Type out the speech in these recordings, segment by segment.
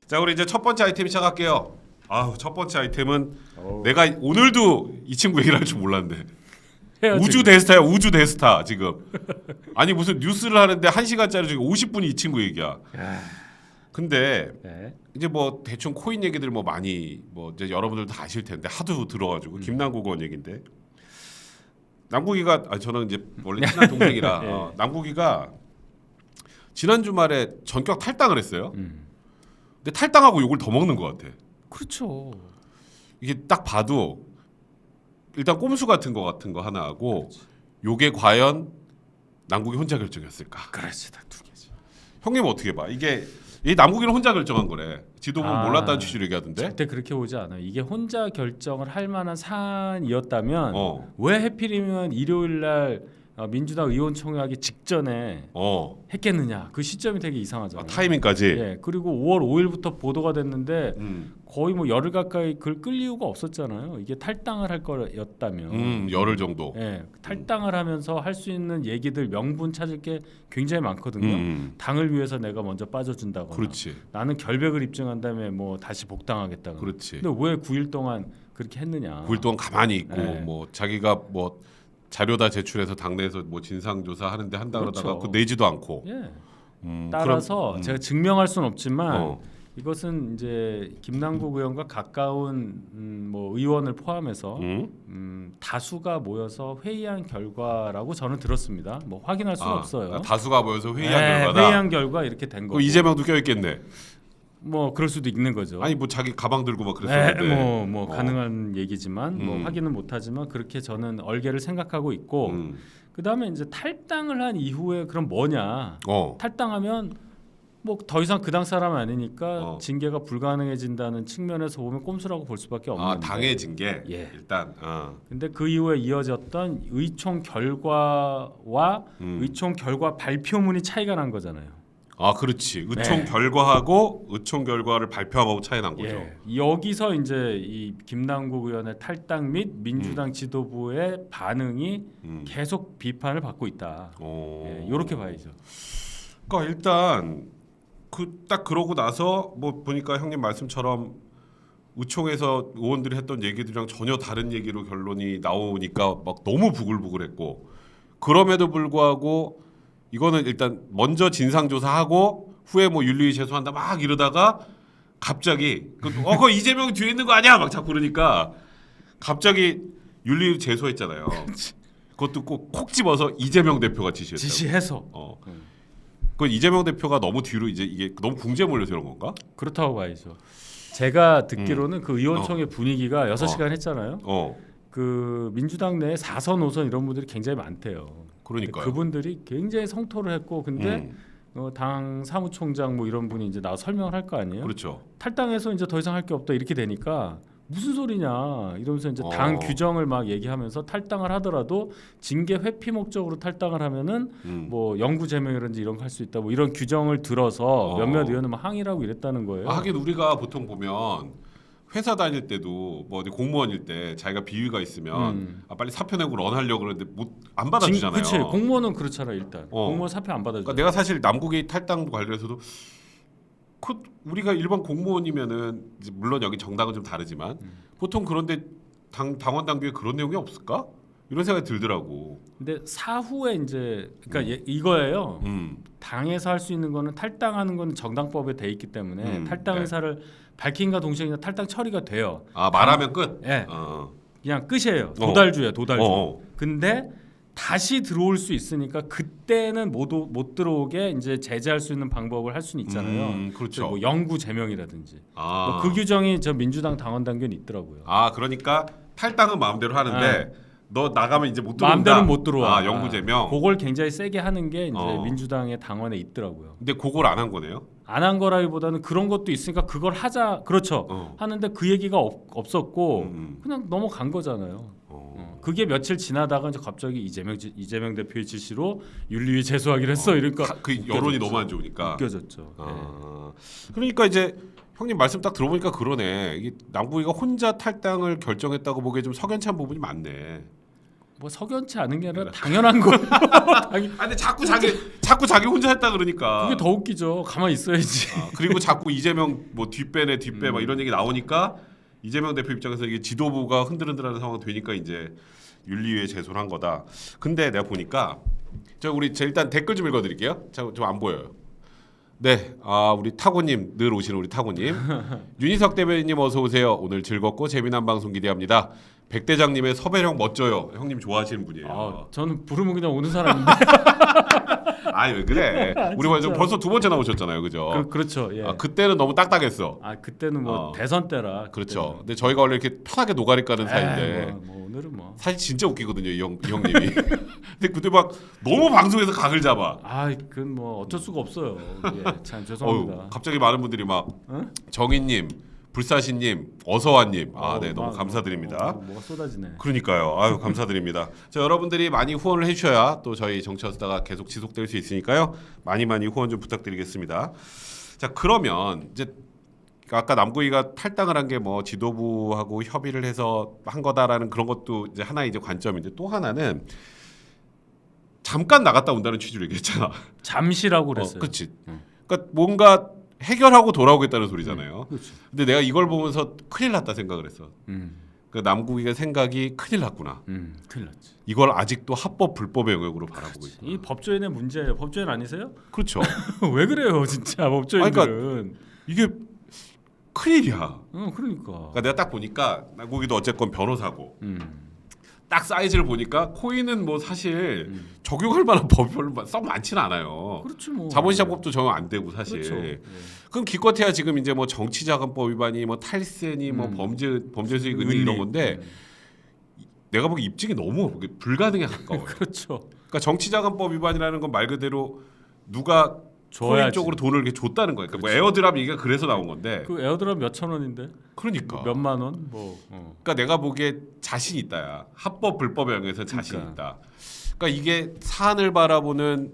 자, 우리 이제 첫 번째 아이템 시작할게요. 아우, 첫 번째 아이템은 내가 오늘도 이 친구 얘기를 할 줄 몰랐는데 우주 대스타야. 우주 대스타 지금. 아니 무슨 뉴스를 하는데 1시간짜리 중에 50분이 이 친구 얘기야. 근데 네. 이제 뭐 대충 코인 얘기들 뭐 많이 뭐 이제 여러분들도 다 아실 텐데 하도 들어가지고 김남국 의원 얘긴데 남국이가 저는 이제 원래 친한 동생이라 네. 남국이가 지난 주말에 전격 탈당을 했어요. 근데 탈당하고 욕을 더 먹는 것 같아. 그렇죠. 이게 딱 봐도 일단 꼼수 같은 거 하나 하고 요게 과연 남국이 혼자 결정했을까? 그렇지, 딱 두 개지. 형님 어떻게 봐? 이게 이 남국이는 혼자 결정한 거래. 지도부는 몰랐다는 취지로 얘기하던데. 절대 그렇게 보지 않아요. 이게 혼자 결정을 할 만한 사안이었다면 왜 하필이면 일요일 날 민주당 의원총회하기 직전에 했겠느냐. 그 시점이 되게 이상하잖아요. 타이밍까지. 예. 그리고 5월 5일부터 보도가 됐는데 거의 뭐 열흘 가까이 글 끌 이유가 없었잖아요. 이게 탈당을 할 거였다면. 열흘 정도. 예. 탈당을 하면서 할 수 있는 얘기들 명분 찾을 게 굉장히 많거든요. 당을 위해서 내가 먼저 빠져준다거나. 그렇지. 나는 결백을 입증한 다음에 뭐 다시 복당하겠다거나. 그렇지. 근데 왜 9일 동안 그렇게 했느냐. 9일 동안 가만히 있고 네. 뭐 자기가 뭐 자료다 제출해서 당내에서 뭐 진상 조사 하는데 한다 그렇죠. 그러다가 그 내지도 않고. 예. 따라서 제가 증명할 수는 없지만 이것은 이제 김남국 의원과 가까운 뭐 의원을 포함해서 다수가 모여서 회의한 결과라고 저는 들었습니다. 뭐 확인할 수는 없어요. 다수가 모여서 회의한 네, 결과다. 회의한 결과 이렇게 된 거고. 이재명도 껴 있겠네. 뭐 그럴 수도 있는 거죠. 아니 뭐 자기 가방 들고 막 그랬었는데. 네, 뭐 가능한 얘기지만 뭐 확인은 못하지만 그렇게 저는 얼개를 생각하고 있고 그 다음에 이제 탈당을 한 이후에 그럼 뭐냐? 탈당하면 뭐 더 이상 그 당 사람 아니니까 징계가 불가능해진다는 측면에서 보면 꼼수라고 볼 수밖에 없는. 당의 징계. 예. 일단. 근데 그 이후에 이어졌던 의총 결과와 의총 결과 발표문이 차이가 난 거잖아요. 그렇지. 의총 결과하고 의총 결과를 발표하고 차이 난 거죠. 예. 여기서 이제 이 김남국 의원의 탈당 및 민주당 지도부의 반응이 계속 비판을 받고 있다. 이렇게 봐야죠. 그러니까 일단 딱 그러고 나서 뭐 보니까 형님 말씀처럼 의총에서 의원들이 했던 얘기들이랑 전혀 다른 얘기로 결론이 나오니까 막 너무 부글부글했고 그럼에도 불구하고 이거는 일단 먼저 진상조사하고 후에 뭐 윤리위 제소한다 막 이러다가 갑자기 그거 이재명이 뒤에 있는 거 아니야 막 자꾸 그러니까 갑자기 윤리위 제소했잖아요. 그것도 꼭 콕 집어서 이재명 대표가 지시했다고. 지시해서. 그 이재명 대표가 너무 뒤로 이제 이게 너무 궁지에 몰려서 이런 건가? 그렇다고 봐야죠. 제가 듣기로는 그 의원총회 분위기가 6시간 했잖아요. 그 민주당 내에 4선, 5선 이런 분들이 굉장히 많대요. 그러니까요. 그분들이 굉장히 성토를 했고 근데 당 사무총장 뭐 이런 분이 이제 나와 설명을 할 거 아니에요. 그렇죠. 탈당해서 이제 더 이상 할 게 없다 이렇게 되니까 무슨 소리냐 이러면서 이제 당 규정을 막 얘기하면서 탈당을 하더라도 징계 회피 목적으로 탈당을 하면은 뭐 영구 제명이라든지 이런 거 할 수 있다 뭐 이런 규정을 들어서 몇몇 의원은 막 항의를 하고 이랬다는 거예요. 하긴 우리가 보통 보면 회사 다닐 때도 뭐 어디 공무원일 때 자기가 비위가 있으면 빨리 사표 내고 런하려고 그러는데 안 받아주잖아요. 그렇지. 공무원은 그렇잖아 일단. 공무원 사표 안 받아줘. 그러니까 내가 사실 남국의 탈당 관련해서도 우리가 일반 공무원이면은 이제 물론 여기 정당은 좀 다르지만 보통 그런데 당원 당규에 그런 내용이 없을까? 이런 생각이 들더라고. 근데 사후에 이제 그러니까 이거예요. 당에서 할 수 있는 거는 탈당하는 거는 정당법에 돼 있기 때문에 탈당 의사를 밝힌과 동시에 그냥 탈당 처리가 돼요. 말하면 끝. 예. 그냥 끝이에요. 도달주예요. 도달주. 근데 다시 들어올 수 있으니까 그때는 못 들어오게 이제 제재할 수 있는 방법을 할 수는 있잖아요. 그렇죠. 뭐 영구 제명이라든지. 그 규정이 저 민주당 당원 당규에 있더라고요. 그러니까 탈당은 마음대로 하는데 너 나가면 이제 못 들어온다. 마음대로는 못 들어와. 영구 제명. 그걸 굉장히 세게 하는 게 이제 민주당의 당원에 있더라고요. 근데 그걸 안 한 거네요. 안 한 거라기보다는 그런 것도 있으니까 그걸 하자. 그렇죠. 하는데 그 얘기가 없었고 그냥 넘어간 거잖아요. 그게 며칠 지나다가 이제 갑자기 이재명 대표의 지시로 윤리위 제소하기로 했어. 이러니까 그 여론이 너무 안 좋으니까 웃겨졌죠. 그러니까 이제 형님 말씀 딱 들어보니까 그러네. 이게 남국이가 혼자 탈당을 결정했다고 보기에 좀 석연찮은 부분이 많네. 뭐 석연치 않은 게 아니라 당연한 거. 근데 자꾸 자기 혼자 했다 그러니까. 그게 더 웃기죠. 가만히 있어야지. 그리고 자꾸 이재명 뭐 뒷배네 막 이런 얘기 나오니까 이재명 대표 입장에서 이게 지도부가 흔들흔들하는 상황 되니까 이제 윤리위에 제소를 한 거다. 근데 내가 보니까 우리 일단 댓글 좀 읽어드릴게요. 좀 안 보여요. 네, 우리 타고님 늘 오시는 우리 타고님 윤희석 대변인님 어서 오세요. 오늘 즐겁고 재미난 방송 기대합니다. 백 대장님의 섭외력 멋져요. 형님 좋아하시는 분이에요. 저는 부르면 그냥 오는 사람인데. 왜 그래? 우리 벌써 두 번째 나오셨잖아요, 그죠? 그렇죠. 예. 그때는 너무 딱딱했어. 그때는 뭐 대선 때라. 그렇죠. 그때는. 근데 저희가 원래 이렇게 편하게 노가리 까는 사이인데. 뭐 오늘은 뭐. 사실 진짜 웃기거든요, 이 형님이. 근데 그때 막 너무 방송에서 각을 잡아. 그건 뭐 어쩔 수가 없어요. 예, 참 죄송합니다. 갑자기 많은 분들이 막 응? 정인님, 불사신님, 어서와님, 네 너무 감사드립니다. 뭐가 쏟아지네. 그러니까요, 감사드립니다. 자, 여러분들이 많이 후원을 해주셔야 또 저희 정치화수다가 계속 지속될 수 있으니까요, 많이 후원 좀 부탁드리겠습니다. 자, 그러면 이제 아까 남구이가 탈당을 한 게 뭐 지도부하고 협의를 해서 한 거다라는 그런 것도 이제 하나의 이제 관점인데 또 하나는 잠깐 나갔다 온다는 취지로 얘기했잖아. 잠시라고 그랬어요. 그렇지. 그러니까 뭔가 해결하고 돌아오겠다는 소리잖아요. 그렇죠. 근데 내가 이걸 보면서 큰일 났다 생각을 했어. 그 남국이가 생각이 큰일 났구나. 큰일 났지. 이걸 아직도 합법 불법의 영역으로 바라보고 있다. 이 법조인의 문제예요. 법조인 아니세요? 그렇죠. 왜 그래요, 진짜 법조인들은. 그러니까 이게 큰일이야. 그러니까. 내가 딱 보니까 남국이도 어쨌건 변호사고. 딱 사이즈를 보니까 코인은 뭐 사실 적용할 만한 법이 별로 썩 많지는 않아요. 그렇죠. 뭐. 자본시장법도 적용 안 되고 사실. 그렇죠. 그럼 기껏해야 지금 이제 뭐 정치자금법 위반이 뭐 탈세니 뭐 범죄 수익 은닉 이런 건데 내가 보기 입증이 너무 불가능에 가까워요. 그렇죠. 그러니까 정치자금법 위반이라는 건 말 그대로 누가 코인 줘야지. 쪽으로 돈을 이렇게 줬다는 거예요. 그러니까 뭐 에어드랍 얘기가 그래서 나온 건데. 그 에어드랍 몇천 원인데. 그러니까. 몇만 원? 뭐. 그러니까 내가 보기에 자신 있다야. 합법 불법의 영역에서 자신 있다. 그러니까 이게 사안을 바라보는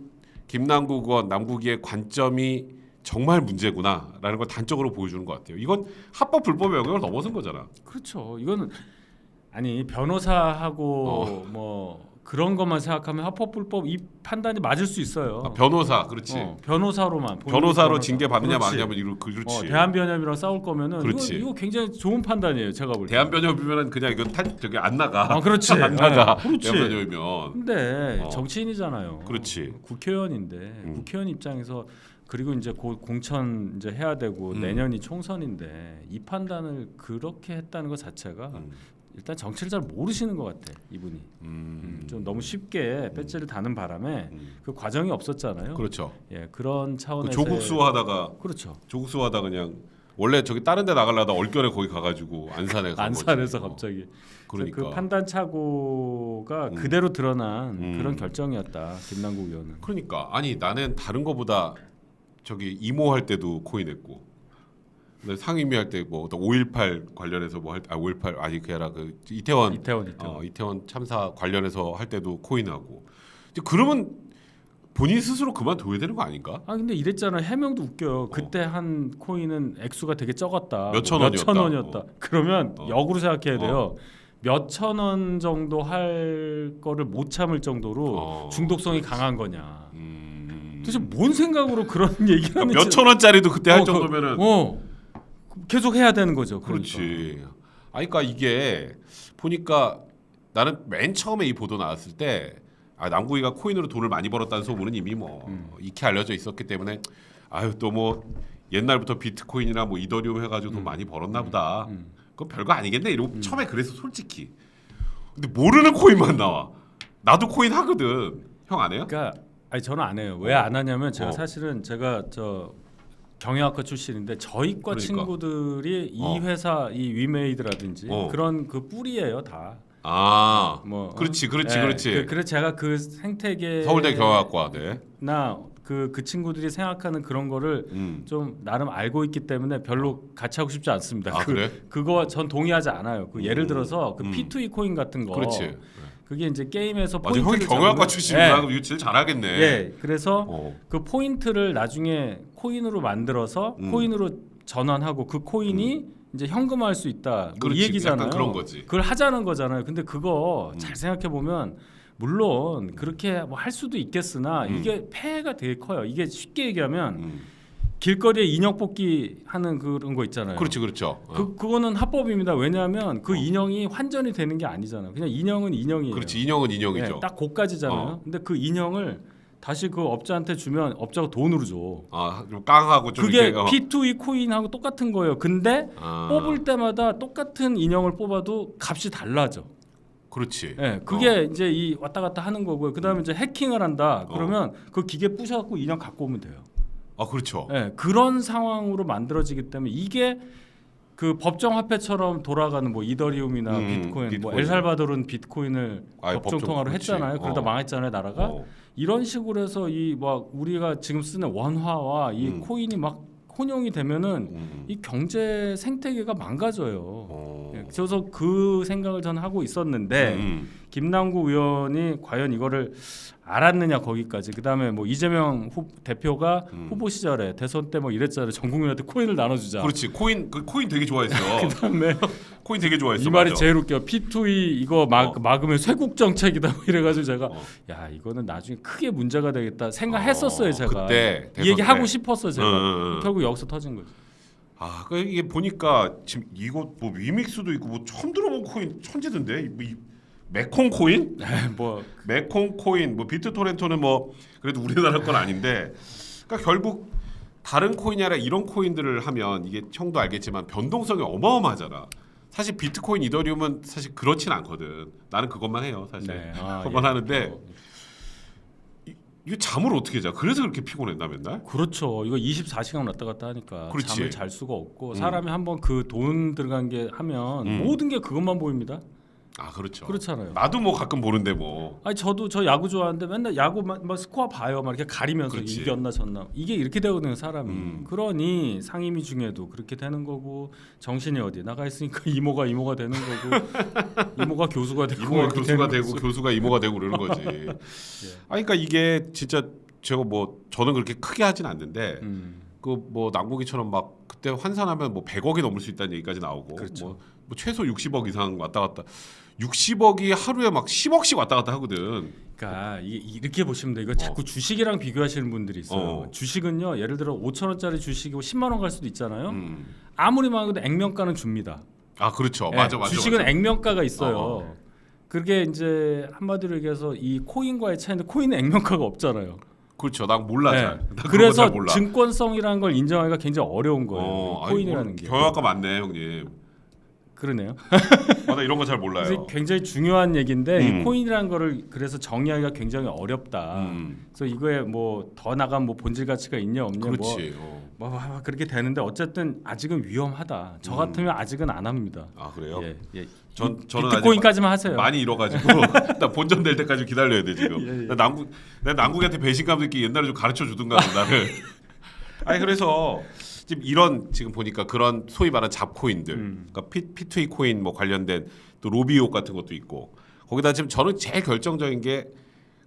김남국 의원, 남국이의 관점이 정말 문제구나라는 걸 단적으로 보여주는 것 같아요. 이건 합법 불법의 영역을 넘어선 거잖아. 그렇죠. 이거는 변호사하고 뭐 그런 것만 생각하면 합법 불법 이 판단이 맞을 수 있어요. 변호사, 그렇지. 변호사로만. 변호사로 징계 받느냐 마느냐면 그렇지. 대한변협이랑 싸울 거면은 그렇지. 이거 굉장히 좋은 판단이에요. 제가 볼 때. 대한변협이면 그냥 이건 저기 안 나가. 그렇지. 안 나가. 그렇지. 대한변협이면. 근데 정치인이잖아요. 그렇지. 국회의원인데 국회의원 입장에서 그리고 이제 곧 공천 이제 해야 되고 내년이 총선인데 이 판단을 그렇게 했다는 것 자체가 일단 정치를 잘 모르시는 것 같아 이분이. 좀 너무 쉽게 배지를 다는 바람에 그 과정이 없었잖아요. 그렇죠. 예, 그런 차원에서 조국수하다가 그렇죠. 조국수하다 그냥 원래 저기 다른 데 나가려다 얼결에 거기 가가지고 안산에 간 안산에서 거지. 갑자기. 그러니까 그 판단 착오가 그대로 드러난 그런 결정이었다. 김남국 의원은. 그러니까 아니 나는 다른 거보다 저기 이모 할 때도 코인했고. 상임위 할 때 뭐 5.18 관련해서 뭐 할 5.18 아니 그게 아니라 그 이태원 참사 관련해서 할 때도 코인하고 그러면 본인 스스로 그만둬야 되는 거 아닌가? 근데 이랬잖아. 해명도 웃겨요. 그때 한 코인은 액수가 되게 적었다. 몇천 원이었다. 그러면 역으로 생각해야 돼요. 몇천 원 정도 할 거를 못 참을 정도로 중독성이 강한 거냐. 도대체 뭔 생각으로 그런 얘기를 하는지. 몇천 원짜리도 그때 할 정도면은 계속 해야 되는 거죠. 그렇지. 그러니까 이게 보니까 나는 맨 처음에 이 보도 나왔을 때 남구이가 코인으로 돈을 많이 벌었다는 소문은 이미 뭐 익히 알려져 있었기 때문에 또 뭐 옛날부터 비트코인이나 뭐 이더리움 해가지고 돈 많이 벌었나 보다. 그건 별거 아니겠네. 이러고 처음에 그래서 솔직히. 근데 모르는 코인만 나와. 나도 코인 하거든. 형 안 해요? 그러니까 저는 안 해요. 왜 안 하냐면 제가 사실은 제가 경영학과 출신인데 저희 과 친구들이 이 회사 이 위메이드라든지 그런 그 뿌리예요 다. 뭐 그렇지. 그래서 제가 그 생태계 서울대 경영학과 나 그 친구들이 생각하는 그런 거를 좀 나름 알고 있기 때문에 별로 같이 하고 싶지 않습니다. 그래? 그거 전 동의하지 않아요. 그 예를 들어서 그 P2E 코인 같은 거. 그렇지. 그게 이제 게임에서 맞아, 형이 경영학과 출신이라 이거 제일 잘하겠네. 예, 그래서 그 포인트를 나중에 코인으로 만들어서 코인으로 전환하고 그 코인이 이제 현금화할 수 있다. 뭐 그렇지, 이 얘기잖아요. 약간 그런 거지. 그걸 하자는 거잖아요. 근데 그거 잘 생각해 보면 물론 그렇게 뭐 할 수도 있겠으나 이게 폐해가 되게 커요. 이게 쉽게 얘기하면 길거리에 인형 뽑기 하는 그런 거 있잖아요. 그렇지, 그렇죠. 그거는 합법입니다. 왜냐하면 그 인형이 환전이 되는 게 아니잖아요. 그냥 인형은 인형이에요. 그렇지, 인형은 인형이죠. 네, 딱 그까지잖아요. 근데 그 인형을 다시 그 업자한테 주면 업자가 돈으로 줘. 좀 깡하고 좀 그게 이렇게, P2E 코인하고 똑같은 거예요. 근데 아. 뽑을 때마다 똑같은 인형을 뽑아도 값이 달라져. 그렇지. 네, 그게 이제 이 왔다 갔다 하는 거고요. 그다음에 이제 해킹을 한다. 그러면 그 기계 부셔갖고 인형 갖고 오면 돼요. 아, 그렇죠. 네, 그런 상황으로 만들어지기 때문에 이게 그 법정 화폐처럼 돌아가는 뭐 이더리움이나 비트코인, 뭐 엘살바도르는 비트코인을 법정 통화로 했잖아요. 그러다 망했잖아요, 나라가. 이런 식으로 해서 이 막 우리가 지금 쓰는 원화와 이 코인이 막 혼용이 되면은 이 경제 생태계가 망가져요. 예, 그래서 그 생각을 저는 하고 있었는데 김남국 의원이 과연 이거를 알았느냐 거기까지. 그다음에 뭐 이재명 대표가 후보 시절에 대선 때 뭐 이랬잖아요. 전 국민한테 코인을 나눠주자. 그렇지. 코인 되게 좋아했어. 그다음에 코인 되게 좋아했어. 이 말이 맞아. 제일 웃겨. P2E 이거 막으면 쇄국 정책이다 뭐 이래가지고 제가 야 이거는 나중에 크게 문제가 되겠다 생각했었어요 제가. 그때 이 얘기 하고 때. 싶었어 제가. 결국 여기서 터진 거죠. 그러니까 이게 보니까 지금 이거 뭐 위믹스도 있고 뭐 처음 들어본 코인 천재던데. 이 메콩 코인? 뭐 메콩 코인, 뭐 비트토렌토는 뭐 그래도 우리나라 건 아닌데, 그러니까 결국 다른 코인이 아니라 이런 코인들을 하면 이게 형도 알겠지만 변동성이 어마어마하잖아. 사실 비트코인, 이더리움은 사실 그렇진 않거든. 나는 그것만 해요, 사실. 네. 그것만 하는데 이거 잠을 어떻게 자? 그래서 그렇게 피곤했나 맨날? 그렇죠. 이거 24시간 왔다 갔다 하니까 그렇지. 잠을 잘 수가 없고 사람이 한번 그 돈 들어간 게 하면 모든 게 그것만 보입니다. 그렇죠. 그렇잖아요. 나도 뭐 가끔 보는데 뭐. 아니 저도 저 야구 좋아하는데 맨날 야구 막 스코어 봐요. 막 이렇게 가리면서 그렇지. 이겼나 졌나. 이게 이렇게 되거든요, 사람이. 그러니 상임위 중에도 그렇게 되는 거고 정신이 어디 나가 있으니까 이모가 되는 거고 이모가 교수가 되고 이모가 이렇게 교수가 되는 되고 거죠. 교수가 이모가 되고 그러는 거지. 그러니까 이게 진짜 제가 뭐 저는 그렇게 크게 하진 않는데 그 뭐 남국이처럼 막 그때 환산하면 뭐 100억이 넘을 수 있다는 얘기까지 나오고 그렇죠. 뭐 최소 60억 이상 왔다 갔다 60억이 하루에 막 10억씩 왔다 갔다 하거든. 그러니까 이게 이렇게 보시면 돼. 이거 자꾸 주식이랑 비교하시는 분들이 있어요. 주식은요, 예를 들어 5천 원짜리 주식이고 10만 원 갈 수도 있잖아요. 아무리 많아도 액면가는 줍니다. 그렇죠. 네, 맞아. 주식은 액면가가 있어요. 그게 이제 한마디로 얘기해서 이 코인과의 차이인데 코인은 액면가가 없잖아요. 그렇죠. 난 몰라 네. 잘. 난 그래서 잘 몰라. 증권성이라는 걸 인정하기가 굉장히 어려운 거예요. 코인이라는 게. 경영학과 맞네, 형님. 그러네요. 나 이런 거 잘 몰라요. 그래서 굉장히 중요한 얘기인데 이 코인이라는 거를 그래서 정의하기가 굉장히 어렵다. 그래서 이거에 뭐 더 나간 뭐 본질 가치가 있냐 없냐 그렇지. 뭐 그렇게 되는데 어쨌든 아직은 위험하다. 저 같으면 아직은 안 합니다. 그래요? 예. 저는 비트코인까지만 하세요. 많이 잃어가지고 나 본전 될 때까지 기다려야 돼 지금. 나 남국한테 배신감 느끼 옛날에 좀 가르쳐 주든가 나를. 그래서 지금 이런 지금 보니까 그런 소위 말하는 잡코인들, 그러니까 P2E 코인 뭐 관련된 또 로비옥 같은 것도 있고 거기다 지금 저는 제일 결정적인 게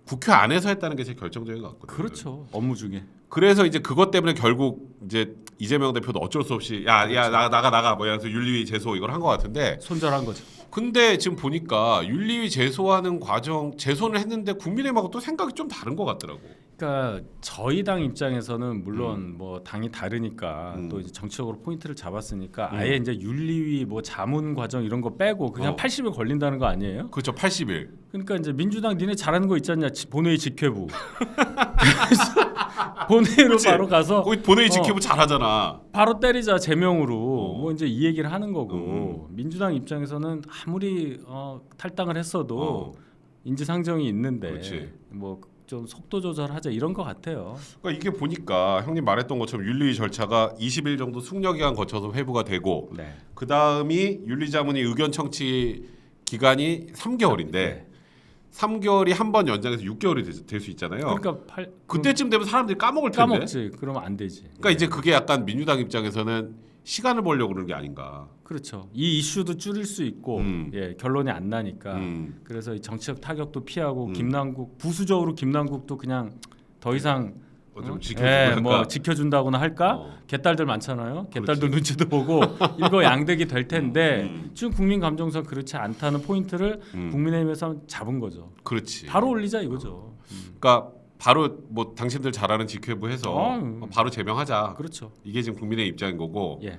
국회 안에서 했다는 게 제일 결정적인 것 같거든요. 그렇죠. 업무 중에. 그래서 이제 그것 때문에 결국 이제 이재명 대표도 어쩔 수 없이 나가 뭐 이러면서 윤리위 제소 이걸 한 것 같은데 손절한 거죠. 근데 지금 보니까 윤리위 제소하는 과정 제소는 했는데 국민의힘하고 또 생각이 좀 다른 것 같더라고. 그러니까 저희 당 입장에서는 물론 뭐 당이 다르니까 또 이제 정치적으로 포인트를 잡았으니까 아예 이제 윤리위 뭐 자문 과정 이런 거 빼고 그냥 80일 걸린다는 거 아니에요? 그렇죠. 80일. 그러니까 이제 민주당 니네 잘하는 거 있잖냐 본회의 직회부. 그래서 본회의로 그치? 바로 가서 거기 본회의 지키면 잘하잖아. 바로 때리자 제명으로 뭐 이제 이 얘기를 하는 거고 민주당 입장에서는 아무리 탈당을 했어도 인지상정이 있는데 그렇지. 뭐 좀 속도 조절하자 이런 것 같아요. 그러니까 이게 보니까 형님 말했던 것처럼 윤리위 절차가 20일 정도 숙려 기간 거쳐서 회부가 되고 네. 그 다음이 윤리자문이 의견 청취 기간이 3개월인데 네. 3개월이 한 번 연장해서 6개월이 될 수 있잖아요. 그러니까 그때쯤 되면 사람들이 까먹을 텐데. 까먹지. 그러면 안 되지. 그러니까 이제 그게 약간 민주당 입장에서는 시간을 벌려고 그러는 게 아닌가. 그렇죠. 이 이슈도 줄일 수 있고 결론이 안 나니까 그래서 이 정치적 타격도 피하고 김남국 부수적으로 김남국도 그냥 더 이상 좀 지켜주고 뭐 지켜준다거나 할까? 개딸들 많잖아요. 개딸들 눈치도 보고 이거 양득이 될 텐데 지금 국민 감정상 그렇지 않다는 포인트를 국민의힘에서 잡은 거죠. 그렇지. 바로 올리자 이거죠. 그러니까 바로 뭐 당신들 잘하는 직회부 해서 바로 제명하자. 그렇죠. 이게 지금 국민의 입장인 거고. 예.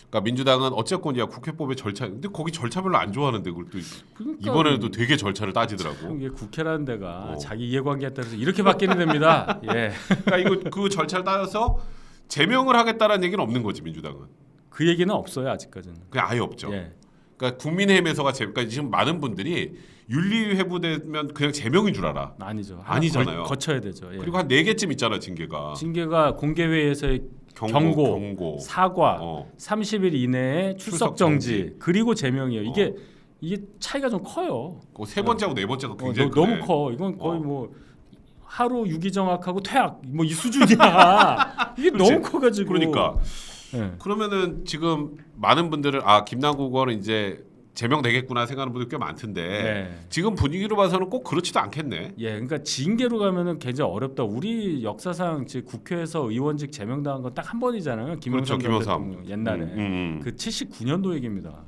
그러니까 민주당은 어쨌건 야 국회법의 절차, 근데 거기 절차 별로 안 좋아하는데 그걸 또 그러니까 이번에도 되게 절차를 따지더라고. 이게 국회라는 데가 자기 이해관계에 따라서 이렇게 바뀌는 됩니다. 예. 그러니까 이거 그 절차를 따라서 제명을 하겠다라는 얘기는 없는 거지 민주당은. 그 얘기는 없어요 아직까지는. 그냥 아예 없죠. 예. 그러니까 국민의힘에서가 그러니까 지금 많은 분들이 윤리 회부되면 그냥 제명인 줄 알아. 아니죠. 아니잖아요. 거쳐야 되죠. 예. 그리고 한 4개쯤 있잖아 징계가. 징계가 공개회의에서의 경고, 사과, 30일 이내에 출석 정지, 그리고 제명이에요. 이게 차이가 좀 커요. 세 번째하고 네 번째가 굉장히 너무 커. 이건 거의 뭐 하루 유기정학하고 퇴학 뭐 이 수준이야. 이게 너무 커가지고. 그러니까. 네. 그러면은 지금 많은 분들은 김남국 의원은 이제 제명되겠구나 생각하는 분들 꽤 많던데 네. 지금 분위기로 봐서는 꼭 그렇지도 않겠네. 예, 그러니까 징계로 가면은 굉장히 어렵다. 우리 역사상 즉 국회에서 의원직 제명당한 건 딱 한 번이잖아요. 김영삼 전 대통령 옛날에 그 79년도 얘기입니다.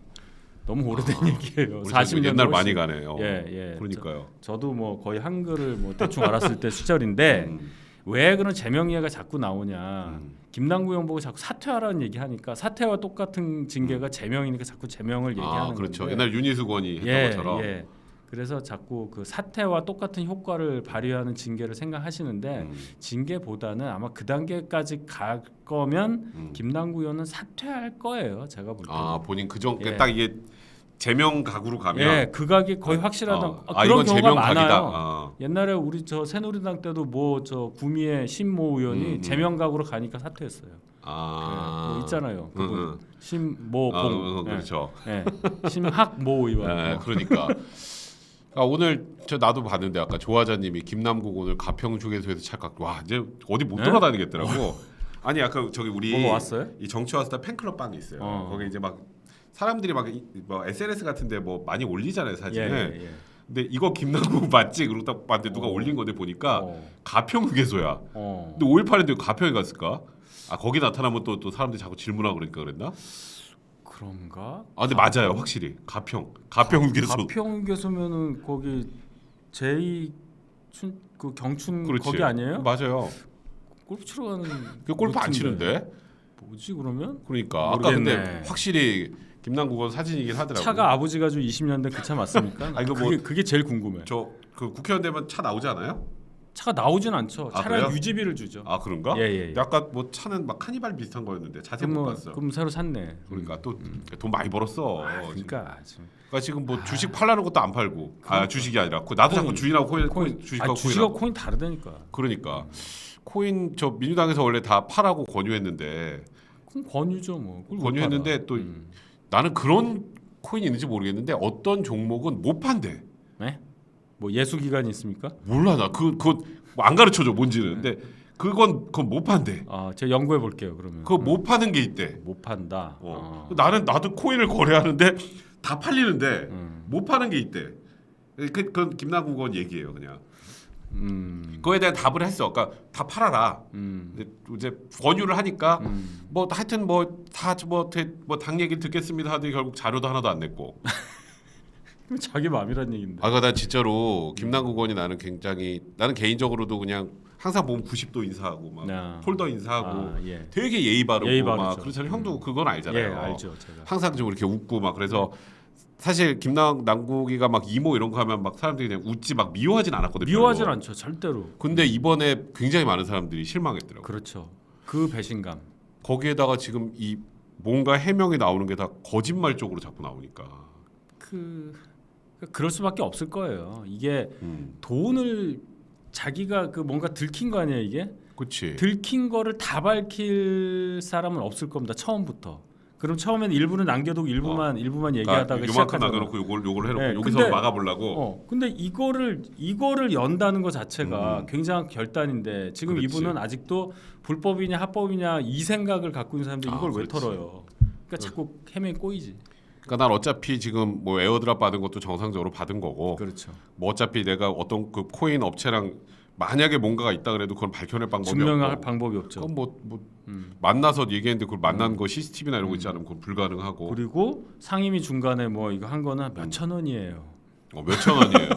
너무 오래된 얘기예요. 40년 옛날 많이 가네요. 예. 그러니까요. 저도 뭐 거의 한글을 뭐 대충 알았을 때 시절인데 왜 그런 제명 이야기가 자꾸 나오냐. 김남국 의원 보고 자꾸 사퇴하라는 얘기하니까 사퇴와 똑같은 징계가 제명이니까 자꾸 제명을 얘기하는 그렇죠. 건데. 옛날 윤희숙 의원이 했던 것처럼. 예. 그래서 자꾸 그 사퇴와 똑같은 효과를 발휘하는 징계를 생각하시는데 징계보다는 아마 그 단계까지 갈 거면 김남국 의원은 사퇴할 거예요. 제가 볼 때. 본인 딱 이게 제명 각으로 가면 예, 그 각이 거의 확실하다. 그런 이건 경우가 제명 많아요. 각이다. 옛날에 우리 저 새누리당 때도 뭐 저 구미의 신모 의원이 제명 각으로 가니까 사퇴했어요. 뭐 있잖아요. 그분 신모봉. 그렇죠. 예. 신학모 의원. 그러니까. 오늘 나도 봤는데 아까 조화자님이 김남국 오늘 가평 휴게소에서 찰칵 와 이제 어디 못 돌아다니겠더라고. 아니 아까 저기 우리 뭐 왔어요? 이 정치와스타 팬클럽 방이 있어요. 거기 이제 막 사람들이 뭐 SNS 같은데 뭐 많이 올리잖아요 사진을. 예. 근데 이거 김남국 맞지? 그러고 딱 봤는데 누가 올린 건데 보니까 가평 휴게소야. 근데 5.18인데 가평에 갔을까? 거기 나타나면 또 사람들이 자꾸 질문하고 그러니까 그랬나? 그런가? 근데 맞아요 확실히 가평 휴게소. 가평 휴게소면은 거기 그 경춘 그렇지. 거기 아니에요? 맞아요. 골프 치러 가는 그 골프 안 치는데? 뭐지 그러면? 그러니까 모르겠네. 아까 근데 확실히 김남국 의원 사진이긴 하더라고요. 차가 아버지가 주 20년 된 그 차 맞습니까? 그게 제일 궁금해. 그 국회의원 되면 차 나오지 않아요? 차가 나오진 않죠. 차라리 그래요? 유지비를 주죠. 그런가? 예. 아까 뭐 차는 막 카니발 비슷한 거였는데 자세히 못 봤어. 그럼 새로 샀네. 그러니까 또 돈 많이 벌었어. 그러니까 지금 뭐 주식 팔라는 것도 안 팔고. 주식이 아니라 나도 자꾸 주인하고 코인 주식하고 코인 다르다니까. 그러니까 코인 민주당에서 원래 다 팔라고 권유했는데. 그럼 권유죠 뭐. 권유했는데 또 나는 그런 코인이 있는지 모르겠는데 어떤 종목은 못 판대. 네? 뭐 예수 기간이 있습니까? 몰라 나 그거 안 가르쳐줘 뭔지는. 근데 그건 못 판대. 제가 연구해 볼게요 그러면. 그거 못 파는 게 있대. 못 판다. 나도 코인을 거래하는데 다 팔리는데 못 파는 게 있대. 그건 김남국 의원 얘기예요 그냥. 그거에 대한 답을 했어. 그러니까 다 팔아라. 근데 이제 권유를 하니까 뭐 하여튼 당 얘기를 듣겠습니다 하더니 결국 자료도 하나도 안 냈고. 자기 마음이란 얘긴데. 난 진짜로 김남국 의원이 나는 개인적으로도 그냥 항상 보면 90도 인사하고 막 폴더 인사하고 되게 예의 바르고 막 그렇잖아요. 형도 그건 알잖아요. 예, 알죠. 제가. 항상 좀 이렇게 웃고 막 그래서 사실 김남국이가 막 이모 이런 거 하면 막 사람들이 그냥 웃지 막 미워하진 않았거든요. 미워하진 않죠, 절대로. 근데 이번에 굉장히 많은 사람들이 실망했더라고요. 그렇죠. 그 배신감. 거기에다가 지금 이 뭔가 해명이 나오는 게 다 거짓말 쪽으로 자꾸 나오니까. 그럴 수밖에 없을 거예요. 이게 돈을 자기가 그 뭔가 들킨 거 아니에요, 이게? 그렇지. 들킨 거를 다 밝힐 사람은 없을 겁니다. 처음부터. 그럼 처음에는 일부는 남겨두고 일부만 얘기하다가 요만큼 남겨놓고 요걸 해놓고 여기서 막아보려고. 근데 이거를 연다는 것 자체가 굉장한 결단인데 지금 그렇지. 이분은 아직도 불법이냐 합법이냐 이 생각을 갖고 있는 사람들 이걸 왜 털어요? 그러니까 자꾸 헤매 꼬이지. 그러니까 난 어차피 지금 뭐 에어드랍 받은 것도 정상적으로 받은 거고. 그렇죠. 뭐 어차피 내가 어떤 그 코인 업체랑 만약에 뭔가가 있다 그래도 그건 밝혀낼 방법이 증명할 없고 방법이 없죠. 그건 뭐 만나서 얘기했는데 그걸 만난 거 CCTV나 이런 거 있지 않으면 그건 불가능하고 그리고 상임위 중간에 뭐 이거 한 거는 몇천 원이에요. 몇천 원이에요.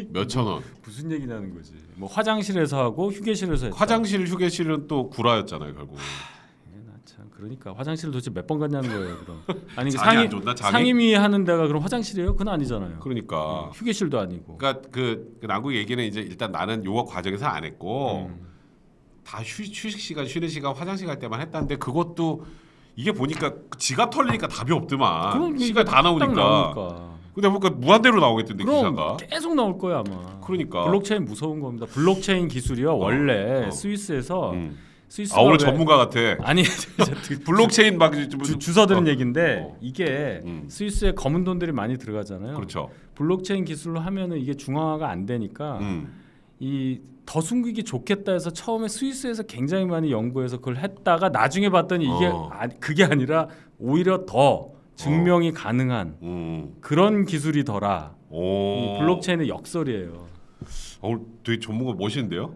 몇천 원. 무슨 얘기냐는 거지. 뭐 화장실에서 하고 휴게실에서 했다. 화장실 휴게실은 또 구라였잖아요 결국. 참 그러니까 화장실 도대체 몇 번 갔냐는 거예요. 그럼 아니 장이 안 좋나, 장이? 상임위 하는 데가 그럼 화장실이에요? 그건 아니잖아요. 그러니까 휴게실도 아니고. 그러니까 그 남국 얘기는 이제 일단 나는 요거 과정에서 안 했고 다 휴식 시간 쉬는 시간 화장실 갈 때만 했다는데 그것도 이게 보니까 지갑 털리니까 답이 없더만. 그럼 시간 다 나오니까. 근데 보니까 무한대로 나오겠던데 그럼 기사가. 계속 나올 거야 아마. 그러니까 블록체인 무서운 겁니다. 블록체인 기술이요 원래 스위스에서 스위스가 오늘 전문가 같아. 아니 블록체인 막 주워들은 얘긴데 이게 음. 스위스에 검은 돈들이 많이 들어가잖아요. 그렇죠. 블록체인 기술로 하면은 이게 중앙화가 안 되니까 이 더 숨기기 좋겠다 해서 처음에 스위스에서 굉장히 많이 연구해서 그걸 했다가 나중에 봤더니 이게 그게 아니라 오히려 더 증명이 가능한 그런 기술이더라. 이 블록체인의 역설이에요. 오늘 되게 전문가 멋있는데요?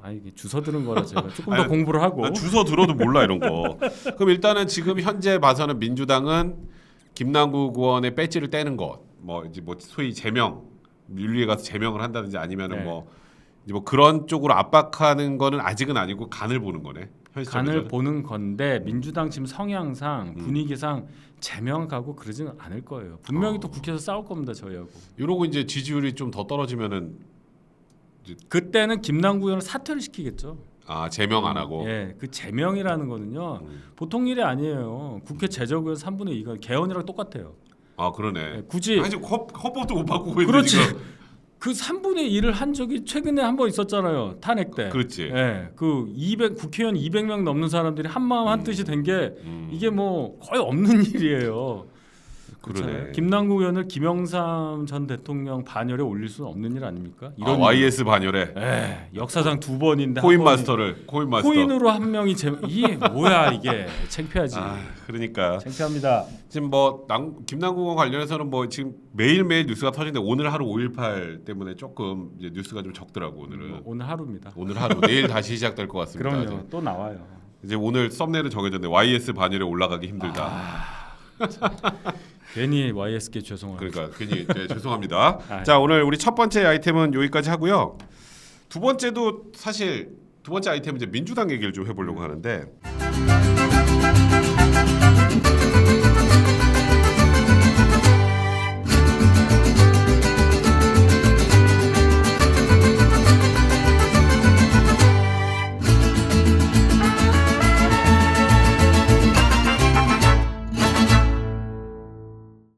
아 이게 주워 들은 거라 제가 조금 더 공부를 하고. 나 주워 들어도 몰라 이런 거. 그럼 일단은 지금 현재 봐서는 민주당은 김남국 의원의 배지를 떼는 것, 뭐 이제 뭐 소위 제명, 윤리에 가서 제명을 한다든지 아니면은 네. 뭐 그런 쪽으로 압박하는 거는 아직은 아니고 간을 보는 거네. 간을 보는 건데 민주당 지금 성향상 분위기상 제명하고 그러지는 않을 거예요. 분명히 또 국회에서 싸울 겁니다 저희하고. 이러고 이제 지지율이 좀 더 떨어지면은 그때는 김남국 의원을 사퇴를 시키겠죠. 제명 안 하고. 예, 그 제명이라는 거는요 보통 일이 아니에요. 국회 제적의원 3분의 2가 개헌이랑 똑같아요. 아 그러네. 예, 굳이 아니 지금 헌법도 못 바꾸고 있는데 그렇지. 지금. 그 3분의 1을 한 적이 최근에 한 번 있었잖아요. 탄핵 때. 그렇지. 예, 그 200 국회의원 200명 넘는 사람들이 한 마음 한 뜻이 된 게 이게 뭐 거의 없는 일이에요. 그러네. 김남국 의원을 김영삼 전 대통령 반열에 올릴 수는 없는 일 아닙니까? 이런 YS 반열에. 역사상 두 번인데 코인 한 번이 마스터를 코인 마스터. 코인으로 한 명이 이게 뭐야 이게 창피하지. 그러니까 창피합니다. 지금 뭐 김남국 의원 관련해서는 뭐 지금 매일매일 뉴스가 터지는데 오늘 하루 5.18 때문에 조금 이제 뉴스가 좀 적더라고 오늘은. 오늘 하루입니다. 오늘 하루 내일 다시 시작될 것 같습니다. 그럼요. 아직. 또 나와요. 이제 오늘 썸네일은 정해졌는데 YS 반열에 올라가기 힘들다. 괜히 YS께 죄송합니다. 그러니까 괜히 죄송합니다. 자 오늘 우리 첫 번째 아이템은 여기까지 하고요. 두 번째도 사실 두 번째 아이템은 이제 민주당 얘기를 좀 해보려고 하는데.